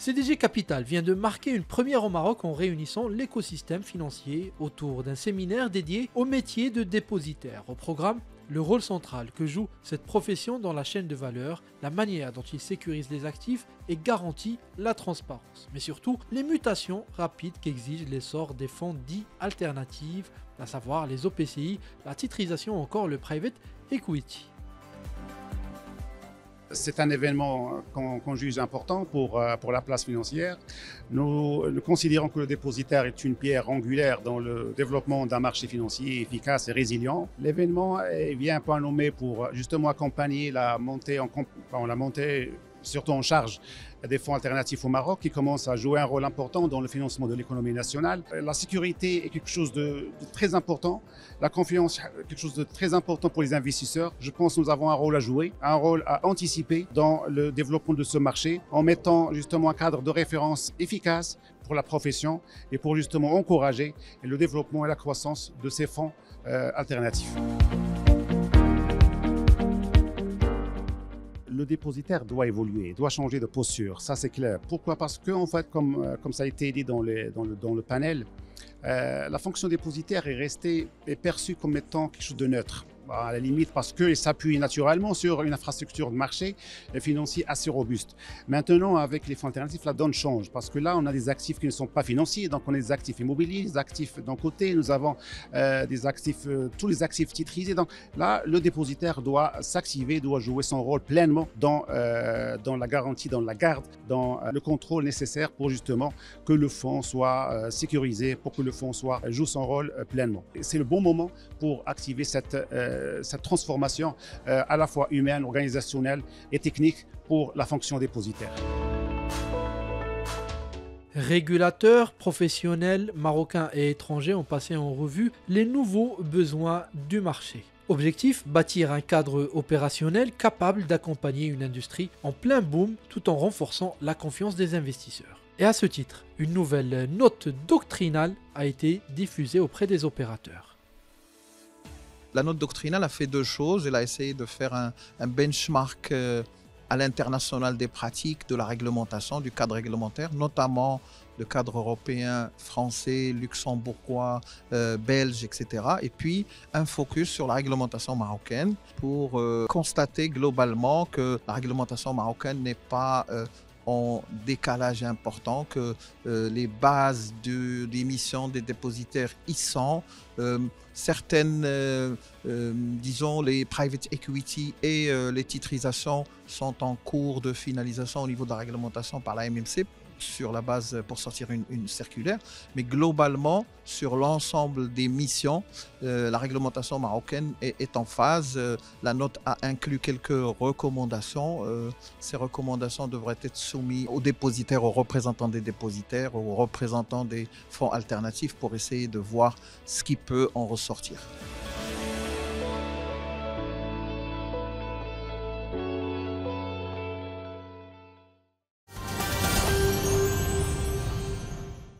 CDG Capital vient de marquer une première au Maroc en réunissant l'écosystème financier autour d'un séminaire dédié au métier de dépositaire. Au programme, le rôle central que joue cette profession dans la chaîne de valeur, la manière dont il sécurise les actifs et garantit la transparence. Mais surtout, les mutations rapides qu'exige l'essor des fonds dits alternatifs, à savoir les OPCI, la titrisation ou encore le private equity. C'est un événement qu'on juge important pour la place financière. Nous considérons que le dépositaire est une pierre angulaire dans le développement d'un marché financier efficace et résilient. L'événement vient un peu nommé pour justement accompagner la montée surtout en charge des fonds alternatifs au Maroc qui commencent à jouer un rôle important dans le financement de l'économie nationale. La sécurité est quelque chose de très important, la confiance quelque chose de très important pour les investisseurs. Je pense que nous avons un rôle à jouer, un rôle à anticiper dans le développement de ce marché en mettant justement un cadre de référence efficace pour la profession et pour justement encourager le développement et la croissance de ces fonds alternatifs. Le dépositaire doit évoluer, doit changer de posture, ça c'est clair. Pourquoi? Parce que, en fait, comme ça a été dit dans le panel, la fonction dépositaire est perçue comme étant quelque chose de neutre. À la limite parce qu'il s'appuie naturellement sur une infrastructure de marché financier assez robuste. Maintenant, avec les fonds alternatifs, la donne change parce que là, on a des actifs qui ne sont pas financiers, donc on a des actifs immobiliers, des actifs d'un côté, nous avons des actifs, tous les actifs titrisés. Donc là, le dépositaire doit s'activer, doit jouer son rôle pleinement dans la garantie, dans la garde, dans le contrôle nécessaire pour justement que le fonds soit sécurisé, pour que le fonds joue son rôle pleinement. C'est le bon moment pour activer cette transformation à la fois humaine, organisationnelle et technique pour la fonction dépositaire. Régulateurs, professionnels, marocains et étrangers ont passé en revue les nouveaux besoins du marché. Objectif, bâtir un cadre opérationnel capable d'accompagner une industrie en plein boom tout en renforçant la confiance des investisseurs. Et à ce titre, une nouvelle note doctrinale a été diffusée auprès des opérateurs. La note doctrinale a fait deux choses. Elle a essayé de faire un benchmark à l'international des pratiques, de la réglementation, du cadre réglementaire, notamment le cadre européen, français, luxembourgeois, belge, etc. Et puis un focus sur la réglementation marocaine pour constater globalement que la réglementation marocaine n'est pas en décalage important, que les bases des missions des dépositaires y sont. Certaines, disons, les private equity et les titrisations sont en cours de finalisation au niveau de la réglementation par la MMC sur la base pour sortir une circulaire. Mais globalement, sur l'ensemble des missions, la réglementation marocaine est en phase. La note a inclus quelques recommandations. Ces recommandations devraient être soumises aux dépositaires, aux représentants des dépositaires, aux représentants des fonds alternatifs pour essayer de voir ce qui peut en ressortir.